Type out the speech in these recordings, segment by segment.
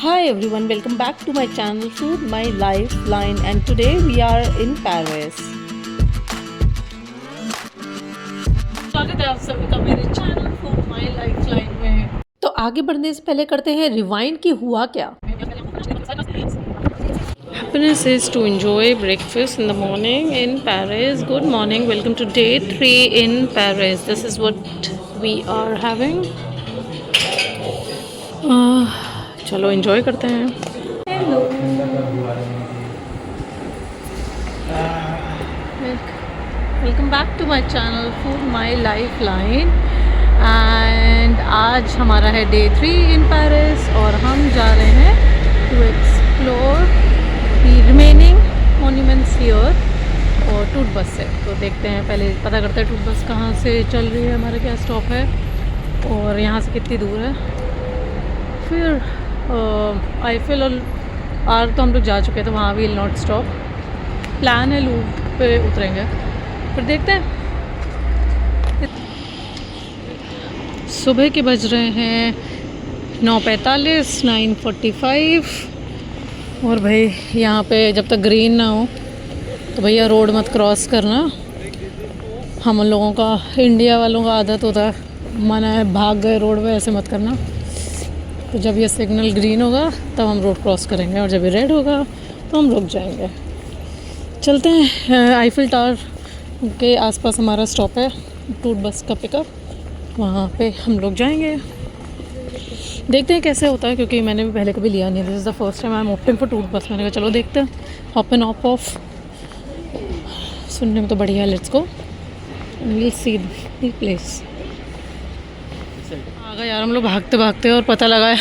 Hi everyone, welcome back to my channel Food My Lifeline, and today we are in Paris. स्वागत है आप सभी का मेरे चैनल फूड माई लाइफलाइन में। तो आगे बढ़ने से पहले करते हैं रिवाइंड कि हुआ क्या। Happiness is to enjoy breakfast in the morning in Paris. Good morning, welcome to day 3 in Paris. This is what we are having. चलो enjoy करते हैं। Hello. Welcome back to my channel food my lifeline. And आज हमारा है day 3 in Paris और हम जा रहे हैं to explore the remaining monuments here और टूट बस से। तो देखते हैं, पहले पता करते हैं टूट बस कहाँ से चल रही है, हमारा क्या स्टॉप है और यहाँ से कितनी दूर है। फिर आईफिल और आर तो हम लोग जा चुके थे, वहाँ भी नॉट स्टॉप। प्लान है लूप पे उतरेंगे, फिर देखते हैं। सुबह के बज रहे हैं 9:45, 9:45। और भाई यहाँ पे जब तक ग्रीन ना हो तो भैया रोड मत क्रॉस करना। हम लोगों का, इंडिया वालों का आदत होता है, मना है भाग गए रोड पे, ऐसे मत करना। तो जब ये सिग्नल ग्रीन होगा तब हम रोड क्रॉस करेंगे और जब ये रेड होगा तो हम रुक जाएंगे। चलते हैं। आईफिल टावर के आसपास हमारा स्टॉप है टूट बस का पिकअप, वहाँ पे हम लोग जाएंगे। देखते हैं कैसे होता है, क्योंकि मैंने भी पहले कभी लिया नहीं। This is the first time I am opting for टूट बस। मैंने कहा चलो देखते हैं, हॉप एंड हॉप ऑफ। सुनने में तो बढ़िया है, let's go will see the place. आ गए यार हम लोग भागते भागते, और पता लगा है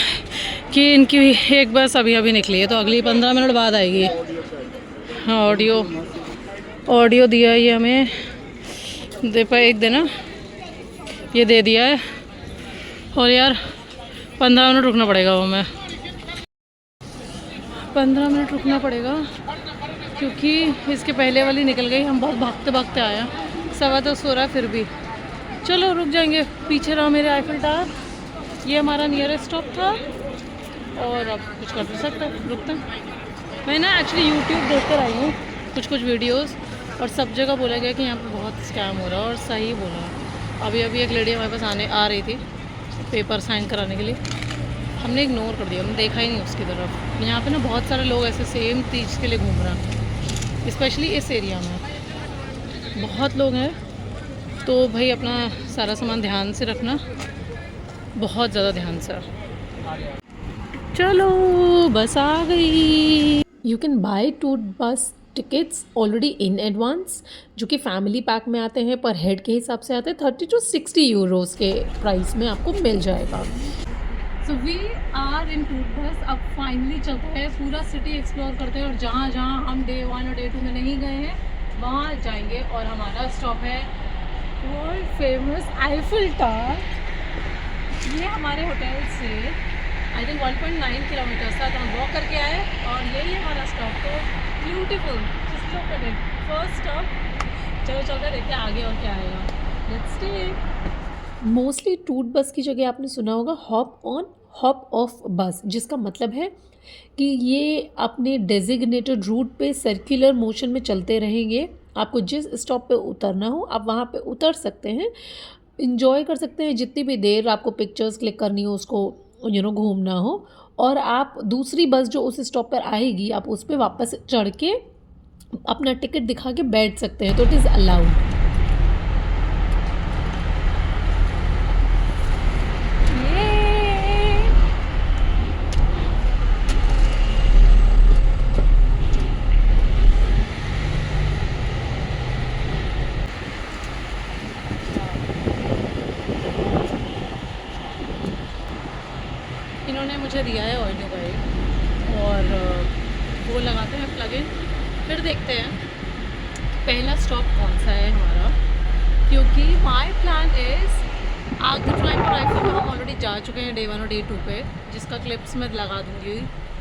कि इनकी एक बस अभी निकली है, तो अगली 15 मिनट बाद आएगी। ऑडियो दिया है ये हमें, दे पाए एक देना, ये दे दिया है। और यार 15 मिनट रुकना पड़ेगा, वो मैं 15 मिनट रुकना पड़ेगा, क्योंकि इसके पहले वाली निकल गई। हम बहुत भागते भागते आया, 10:15 हो रहा है फिर भी। चलो रुक जाएंगे। पीछे रहा मेरे आईफिल टावर, ये हमारा नियरेस्ट स्टॉप था और अब कुछ कर नहीं सकते, रुकते हैं। मैं ना एक्चुअली यूट्यूब देख कर आई हूँ कुछ वीडियोस, और सब जगह बोला गया कि यहाँ पे बहुत स्कैम हो रहा है, और सही बोला। अभी एक लेडी हमारे पास आ रही थी पेपर साइन कराने के लिए, हमने इग्नोर कर दिया, हमने देखा ही नहीं उसकी तरफ। यहाँ पे ना बहुत सारे लोग ऐसे सेम चीज़ के लिए घूम रहे हैं, स्पेशली इस एरिया में बहुत लोग हैं। तो भाई अपना सारा सामान ध्यान से रखना, बहुत ज़्यादा ध्यान से। चलो बस आ गई। You can buy tour bus tickets already in advance, जो कि फैमिली पैक में आते हैं, पर हेड के हिसाब से आते हैं 30 to 60 यूरोज़ के प्राइस में आपको मिल जाएगा। So we are in tour bus. अब फाइनली चलते हैं, पूरा सिटी एक्सप्लोर करते हैं, और जहाँ जहाँ हम डे 1 और डे 2 में नहीं गए हैं वहाँ जाएंगे। और हमारा स्टॉप है वर्ल्ड फेमस आईफिल टावर। ये हमारे होटल से आई थिंक 1.9 किलोमीटर था, तो हम वॉक करके आए और यही हमारा स्टॉप। तो ब्यूटीफुल फर्स्ट स्टॉप। चलो चलते देखते हैं आगे और क्या आएगा। Let's stay. मोस्टली टूट बस की जगह आपने सुना होगा हॉप ऑन हॉप ऑफ बस, जिसका मतलब है कि ये अपने डेजिग्नेटेड रूट पे सर्कुलर मोशन में चलते रहेंगे। आपको जिस स्टॉप पे उतरना हो आप वहाँ पे उतर सकते हैं, इंजॉय कर सकते हैं जितनी भी देर आपको पिक्चर्स क्लिक करनी हो, उसको घूमना हो। और आप दूसरी बस जो उस स्टॉप पर आएगी, आप उस पर वापस चढ़ के अपना टिकट दिखा के बैठ सकते हैं, तो इट इज़ अलाउड। इन्होंने मुझे दिया है ऑडियो गाइड, और वो लगाते हैं प्लग इन, फिर देखते हैं पहला स्टॉप कौन सा है हमारा। क्योंकि माई प्लान इज़ आगे टाइम पर आईफिल हम ऑलरेडी जा चुके हैं डे 1 और डे 2 पे, जिसका क्लिप्स मैं लगा दूँगी,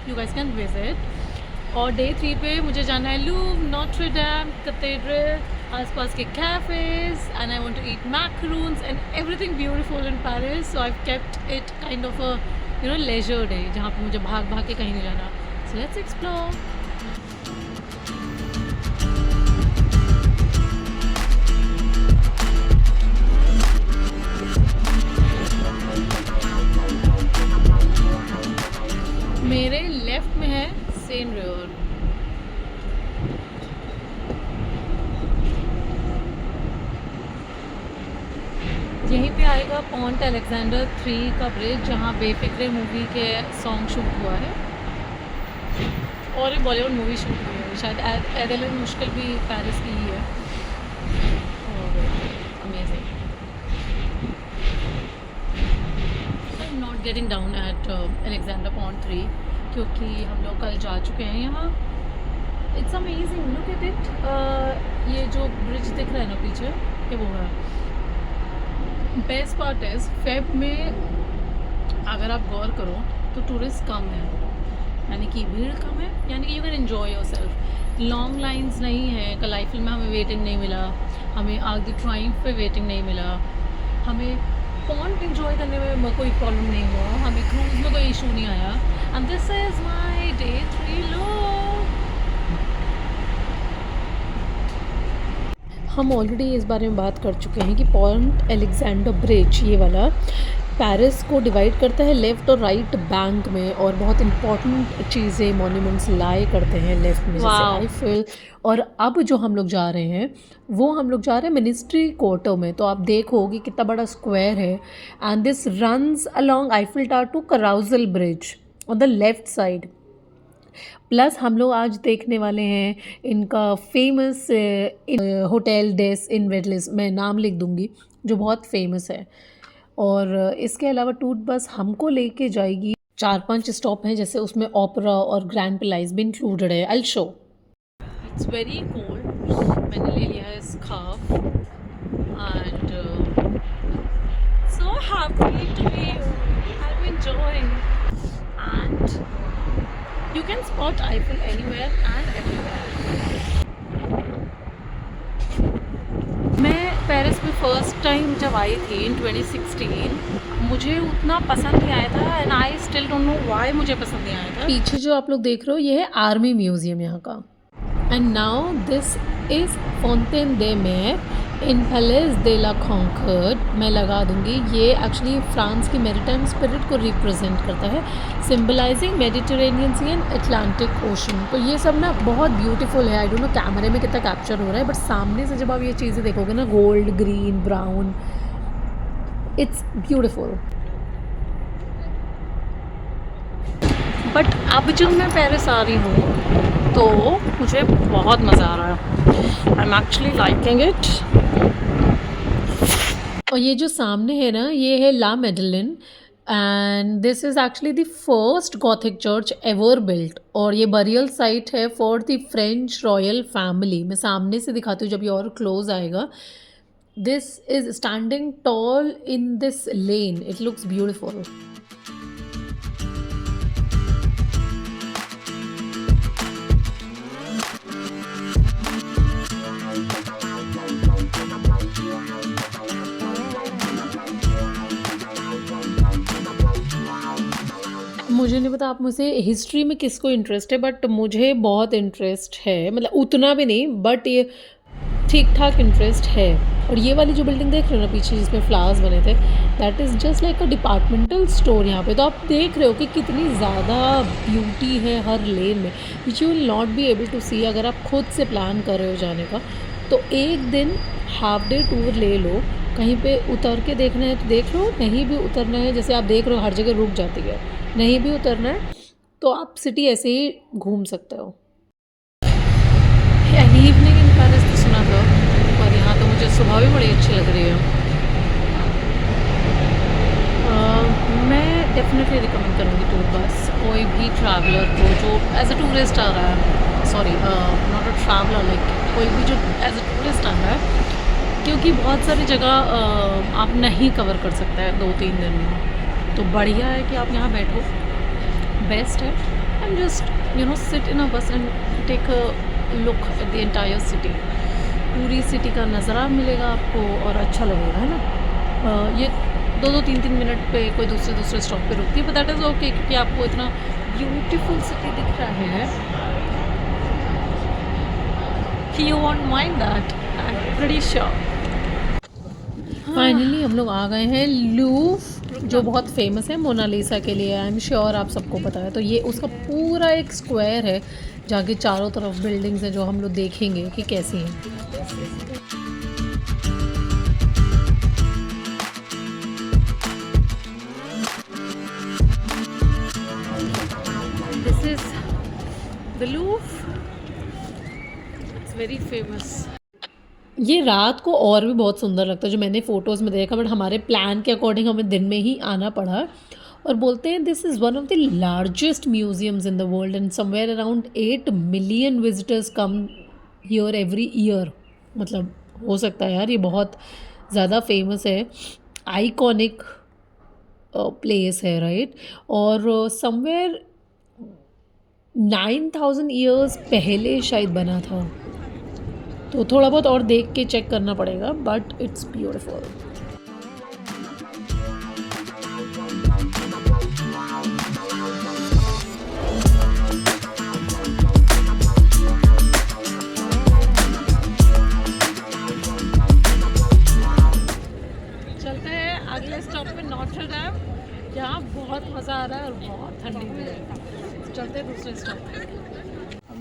यू गाइस कैन विजिट। और डे 3 पे मुझे जाना है लूव्र, नोट्रे डेम, कैथेड्रल, आसपास के cafes, and I want to eat macarons and everything beautiful in Paris. So I kept it kind of a leisure day जहाँ पे मुझे भाग भाग के कहीं नहीं जाना. So let's explore. मेरे लेफ्ट में है सेन रिवर. यहीं पे आएगा पॉन्ट अलेक्जेंडर 3 का ब्रिज जहाँ बेफिक्रे मूवी के सॉन्ग शूट हुआ है और एक बॉलीवुड मूवी शूट हुई है. शायद एडेलिन मुश्किल भी पेरिस की ही है. और amazing. I am not getting down at Alexander Pont 3 क्योंकि हम लोग कल जा चुके हैं यहाँ. It's amazing. Look at it. ये जो ब्रिज दिख रहा है ना पीछे, ये वो है. बेस्ट पार्ट इज़ फेब में अगर आप गौर करो तो टूरिस्ट कम है, यानी कि भीड़ कम है, यानी कि you can enjoy your self. Long lines नहीं है. कल आईफिल में हमें वेटिंग नहीं मिला, हमें आर्क द ट्रायम्फ पे वेटिंग नहीं मिला, हमें पॉन्ट एंजॉय करने में कोई प्रॉब्लम नहीं हुआ, हमें क्रूज़ में कोई इशू नहीं आया. And this is my day 3 look. हम ऑलरेडी इस बारे में बात कर चुके हैं कि पॉन्ट अलेक्जेंडर ब्रिज ये वाला पेरिस को डिवाइड करता है लेफ़्ट और राइट बैंक में, और बहुत इंपॉर्टेंट चीज़ें मॉन्यूमेंट्स लाए करते हैं लेफ़्ट में, जैसे आईफिल. और अब जो हम लोग जा रहे हैं वो हम लोग जा रहे हैं मिनिस्ट्री क्वार्टर में. तो आप देखो कि कितना बड़ा स्क्वायर है. And this runs along Eiffel Tower to Carousel bridge on the left side. Plus हम लोग आज देखने वाले हैं इनका फेमस होटल डेस इन वेडलिस. मैं नाम लिख दूंगी, जो बहुत फेमस है. और इसके अलावा टूट बस हमको लेके जाएगी 4-5 स्टॉप हैं, जैसे उसमें ओपेरा और ग्रैंड पैलेस भी इंक्लूडेड है. I show. It's very cold. मैंने ले लिया है scarf and so happy to be I am enjoying. And you can spot Eiffel anywhere and everywhere. मैं पेरिस में फ़र्स्ट टाइम जब आई थी इन 2016, मुझे उतना पसंद नहीं आया था. And I still don't know why मुझे पसंद नहीं आया था. पीछे जो आप लोग देख रहे हो ये है आर्मी म्यूज़ियम यहाँ का. And now this is Fontaine de Mer in palace they La conquered. मैं लगा दूंगी. ये एक्चुअली फ्रांस की मैरीटाइम स्पिरिट को रिप्रेजेंट करता है, symbolising Mediterranean sea and Atlantic ocean. तो ये सब ना बहुत ब्यूटीफुल है. आई डोंट नो कैमरे में कितना कैप्चर हो रहा है, बट सामने से जब आप ये चीज़ें देखोगे ना, gold, green, brown, it's beautiful. But अब जब मैं पेरिस आ रही हूँ तो मुझे बहुत मज़ा आ रहा है. I am actually liking it. और ये जो सामने है ना, ये है La Madeleine. And this is actually the first Gothic church ever built. और ये बरियल साइट है for the French royal family. मैं सामने से दिखाती हूँ जब ये और क्लोज आएगा. This is standing tall in this lane. It looks beautiful. मुझे नहीं पता आप मुझसे हिस्ट्री में किसको इंटरेस्ट है, बट मुझे बहुत इंटरेस्ट है. मतलब उतना भी नहीं, बट ये ठीक ठाक इंटरेस्ट है. और ये वाली जो बिल्डिंग देख रहे हो ना पीछे जिसमें फ्लावर्स बने थे, that is just like a departmental store यहाँ पे. तो आप देख रहे हो कि कितनी ज़्यादा ब्यूटी है हर लेन में, which you will not be able to see अगर आप खुद से प्लान कर रहे हो जाने का. तो एक दिन हाफ डे टूर ले लो. कहीं पे उतर के देखना है तो देख लो, नहीं भी उतरना है, जैसे आप देख रहे हो हर जगह रुक जाती है, नहीं भी उतरना है तो आप सिटी ऐसे ही घूम सकते हो. इवनिंग इन पेरिस तो सुना था, पर यहाँ तो मुझे सुबह भी बड़ी अच्छी लग रही है. मैं डेफिनेटली रिकमेंड करूँगी टूर बस कोई भी ट्रैवलर को जो एज अ टूरिस्ट आ रहा है. Sorry, not a traveller, like कोई भी जो एज अ टूरिस्ट आ रहा है, क्योंकि बहुत सारी जगह आप नहीं कवर कर सकते हैं 2-3 दिन में. तो बढ़िया है कि आप यहाँ बैठो, बेस्ट है. And just sit in a bus and take a look at the entire city. पूरी सिटी का नज़ारा मिलेगा आपको और अच्छा लगेगा, है ना. ये दो दो तीन तीन मिनट पे कोई दूसरे दूसरे स्टॉप पे रुकती है, बट दैट इज़ ओके क्योंकि आपको इतना ब्यूटीफुल सिटी दिख रहा है कि you want mind that, I am pretty sure. Finally हम लोग आ गए हैं लूव्र, जो बहुत फेमस है मोनालिसा के लिए। आई एम श्योर आप सबको पता है। तो ये उसका पूरा एक स्क्वायर है जहाँ के चारों तरफ बिल्डिंग्स हैं जो हम लोग देखेंगे कि कैसी हैं। This is the Louvre, it's very famous. ये रात को और भी बहुत सुंदर लगता है, जो मैंने फ़ोटोज़ में देखा, बट हमारे प्लान के अकॉर्डिंग हमें दिन में ही आना पड़ा। और बोलते हैं this is one of the largest museums in the world and somewhere around 8 million visitors come here every year. मतलब हो सकता है यार, ये बहुत ज़्यादा फेमस है, आइकॉनिक प्लेस है, राइट। और समवेयर 9000 ईयर्स पहले शायद बना था, तो थोड़ा बहुत और देख के चेक करना पड़ेगा, बट इट्स ब्यूटीफुल। चलते हैं अगले स्टॉप पे नॉत्र डैम, यहाँ बहुत मज़ा आ रहा है और बहुत ठंडी भी है। चलते हैं दूसरे स्टॉप पे।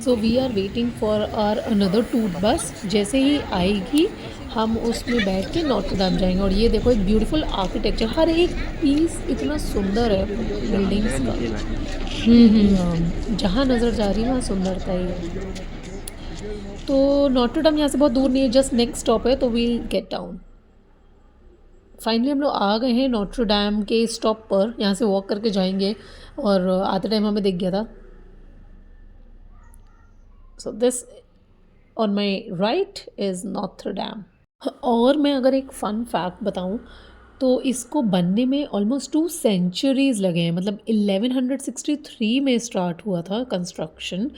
So we are waiting for our another tour bus. जैसे ही आएगी हम उसमें बैठ के नॉत्र डैम जाएंगे। और ये देखो एक ब्यूटीफुल आर्किटेक्चर, हर एक पीस इतना सुंदर है बिल्डिंग्स का। जहाँ नज़र जा रही है वहाँ सुंदरता ही है। तो नॉत्र डैम यहाँ से बहुत दूर नहीं है, जस्ट नेक्स्ट स्टॉप है, तो वील गेट डाउन। फाइनली हम लोग आ गए हैं नॉत्र डैम के स्टॉप पर। यहाँ से वॉक करके जाएंगे और आते टाइम हमें दिख गया था। So this on my right is Notre Dame. और मैं अगर एक फ़न फैक्ट बताऊँ तो इसको बनने में ऑलमोस्ट 2 सेंचुरीज़ लगे हैं। मतलब 1163 में स्टार्ट हुआ था कंस्ट्रक्शन।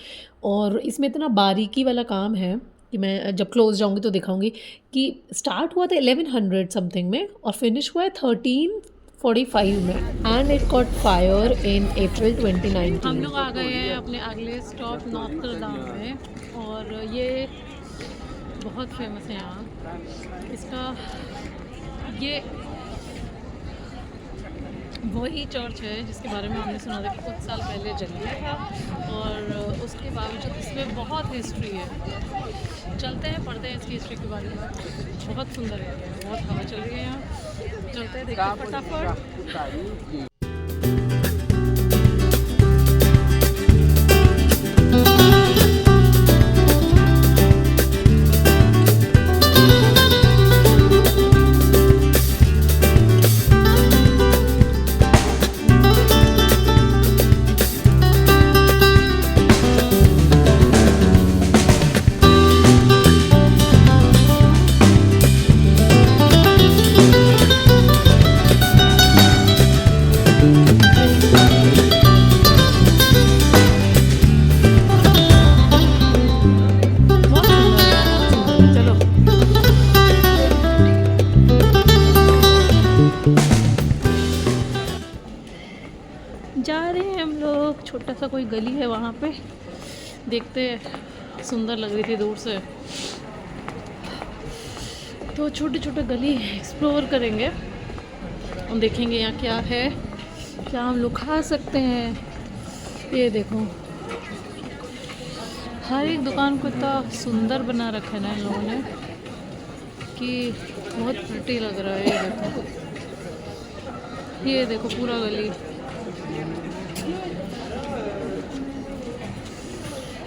और इसमें इतना बारीकी वाला काम है कि मैं जब क्लोज जाऊंगी तो दिखाऊंगी कि स्टार्ट हुआ था 1100 समथिंग में और फिनिश हुआ है 1345 में, and it caught fire in April 2019। हम लोग आ गए हैं अपने अगले स्टॉप नॉत्र डैम में, और ये बहुत फेमस है यहाँ। इसका ये वही चर्च है जिसके बारे में हमने सुना था कि कुछ साल पहले जल गया था, और उसके बावजूद इसमें बहुत हिस्ट्री है। चलते हैं, पढ़ते हैं इसकी हिस्ट्री के बारे में। बहुत सुंदर है, बहुत हवा चल रही है यहाँ। चलते हैं, देखते हैं फटाफट। जा रहे हैं हम लोग, छोटा सा कोई गली है वहाँ पे, देखते हैं, सुंदर लग रही थी दूर से, तो छोटे छोटे गली एक्सप्लोर करेंगे और देखेंगे यहाँ क्या है, क्या हम लोग खा सकते हैं। ये देखो हर एक दुकान को इतना सुंदर बना रखा है ना इन लोगों ने कि बहुत प्रिटी लग रहा है। ये देखो पूरा गली।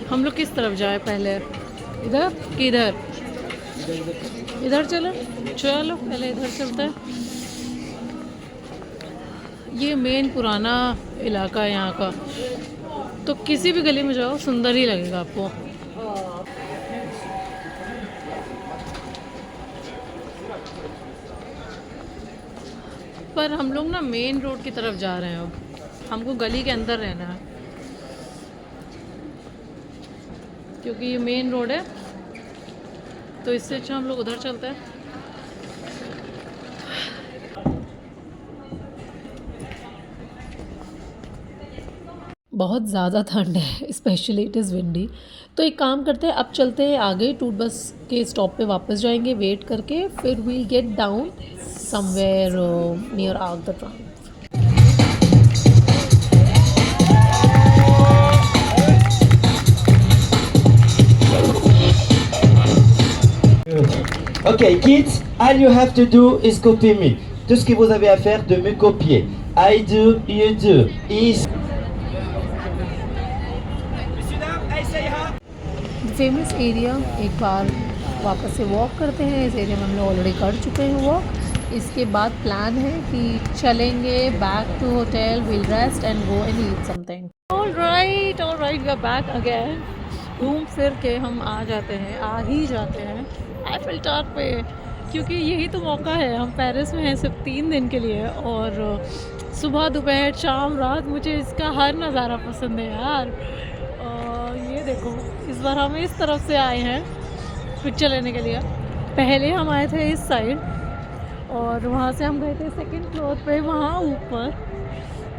हम लोग किस तरफ जाए पहले, इधर कि इधर? इधर चलो, चलो पहले इधर चलते हैं। ये मेन पुराना इलाका है यहाँ का, तो किसी भी गली में जाओ सुंदर ही लगेगा आपको। पर हम लोग ना मेन रोड की तरफ जा रहे हैं, अब हमको गली के अंदर रहना है क्योंकि ये मेन रोड है, तो इससे अच्छा हम लोग उधर चलते हैं। बहुत ज़्यादा ठंड है, स्पेशली इट इज़ विंडी। तो एक काम करते हैं, अब चलते हैं आगे, टूट बस के स्टॉप पे वापस जाएंगे वेट करके, फिर we'll get down somewhere near Arc de Triomphe. Ok, kids, all you have to do is copy me. Tout ce que vous avez à faire, de me copier. I do, you do. Is. Famous area एक बार वापस से walk करते हैं। इस area में हम लोग already कर चुके हैं वॉक। इसके बाद प्लान है कि चलेंगे back to hotel, we'll rest and go and eat something. All right we are back again. घूम फिर के हम आ ही जाते हैं एफिल टावर पे, क्योंकि यही तो मौका है। हम पेरिस में हैं सिर्फ 3 दिन के लिए, और सुबह दोपहर शाम रात मुझे इसका हर नज़ारा पसंद है यार। ये देखो, इस बार हम इस तरफ से आए हैं पिक्चर लेने के लिए। पहले हम आए थे इस साइड, और वहाँ से हम गए थे सेकंड फ्लोर पे वहाँ ऊपर,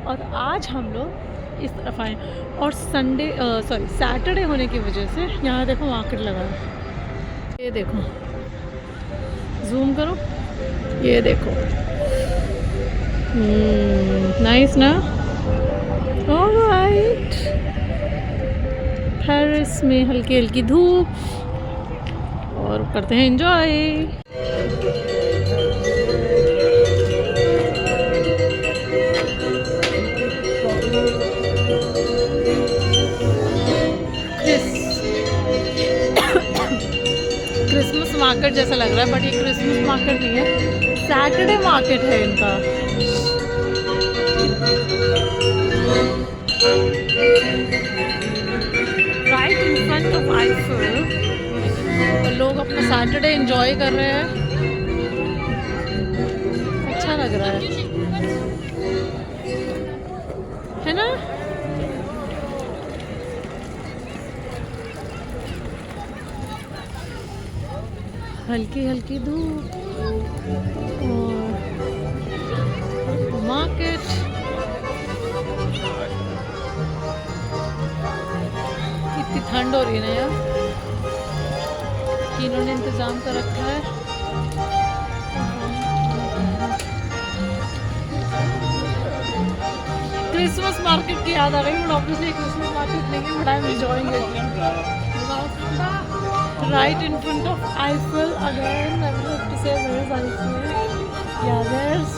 और आज हम लोग इस तरफ आए। और सैटरडे होने की वजह से यहाँ देखो मार्केट लगा है। ये देखो, जूम करो, ये देखो, नाइस ना। ऑलराइट, पेरिस में हल्की हल्की धूप, और करते हैं एंजॉय। क्रिसमस मार्केट जैसा लग रहा है, बट ये क्रिसमस मार्केट नहीं है, सैटरडे मार्केट है इनका। Right in front of Eiffel, तो लोग अपना सैटरडे एंजॉय कर रहे हैं। अच्छा लग रहा है ना। हल्की हल्की धूप और मार्केट। कितनी ठंड हो रही है ना यार, कि इन्होंने इंतज़ाम कर रखा है। क्रिसमस मार्केट की याद आ रही है, बट ऑब्वियसली क्रिसमस मार्केट नहीं है, but I am enjoying it. Right in front of Eiffel again. I would have to say where is Eiffel? Yeah, there's.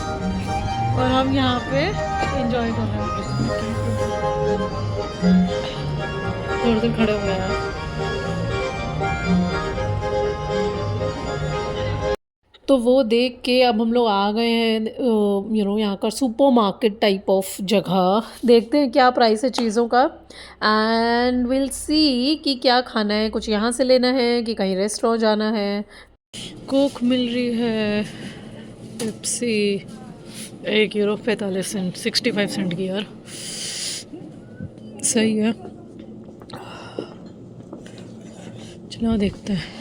और हम यहाँ पे enjoy कर रहे हैं। थोड़ी देर खड़े हुए हैं। तो वो देख के अब हम लोग आ गए हैं यहाँ का सुपर मार्केट टाइप ऑफ जगह। देखते हैं क्या प्राइस है चीज़ों का, एंड विल सी कि क्या खाना है, कुछ यहाँ से लेना है कि कहीं रेस्टोरेंट जाना है। कोक मिल रही है, पेप्सी €1 45, 65 सेंट की यार, सही है। चलो देखते हैं।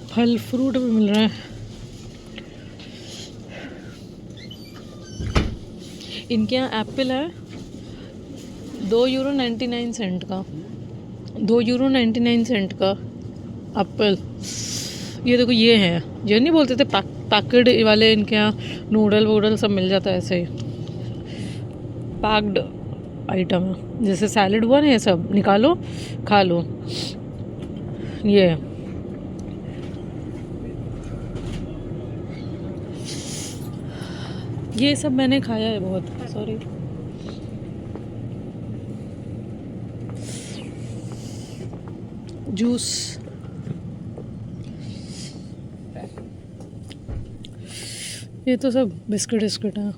फल फ्रूट भी मिल रहा है। इनके यहाँ एप्पल है €2.99 का, €2.99 का एप्पल। ये देखो, ये है, ये नहीं बोलते थे पैकेड वाले, इनके यहाँ नूडल वूडल सब मिल जाता है ऐसे ही पैक्ड आइटम है। जैसे सैलड हुआ ना, ये सब निकालो खा लो। ये सब मैंने खाया है बहुत। सॉरी, जूस, ये तो सब बिस्किट विस्किट है।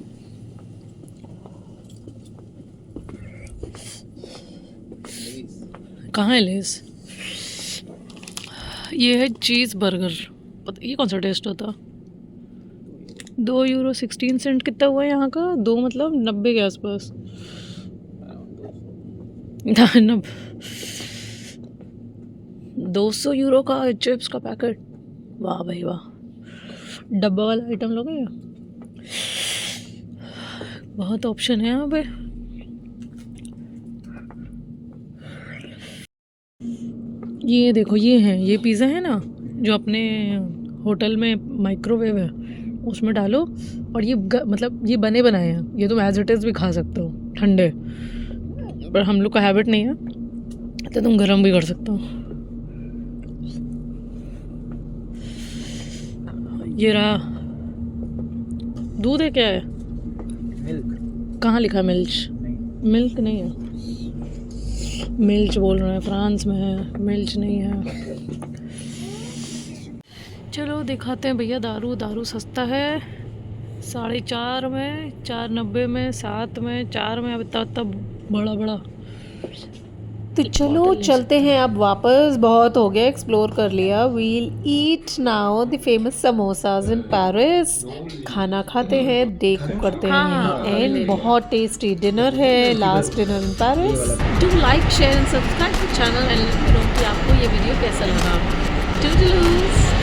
कहाँ है लेस? ये है चीज़ बर्गर। ये कौन सा टेस्ट होता? €2.16 कितना हुआ यहाँ का? 2 मतलब 90 के आसपास। 200 यूरो का चिप्स का पैकेट। वाह भाई वाह, डब्बा वाला आइटम लोगे। बहुत ऑप्शन है यहाँ पे। ये देखो, ये हैं, ये पिज़्ज़ा है ना जो अपने होटल में माइक्रोवेव है उसमें डालो, और ये मतलब ये बने बनाए हैं, ये तुम एज इट इज़ भी खा सकते हो ठंडे, पर हम लोग का हैबिट नहीं है तो तुम गर्म भी कर सकते हो। ये रहा दूध है, क्या है, मिल्क कहाँ लिखा है मिल्च? नहीं, मिल्क नहीं है, मिल्च बोल रहे हैं, फ्रांस में है, मिल्च नहीं है। चलो दिखाते हैं भैया दारू। दारू सस्ता है, 4.5 में, 4.90 में, 7 में, 4 में, अब इतना बड़ा बड़ा। तो चलो चलते हैं अब वापस, बहुत हो गया, एक्सप्लोर कर लिया। We'll eat now the famous samosas in Paris. खाना खाते हैं, डे को करते हैं यहीं एंड। बहुत टेस्टी डिनर है, last dinner in Paris. Do like share and subscribe to channel and let me know कि आपको ये वीडियो कैसा लगा। टुडलूज।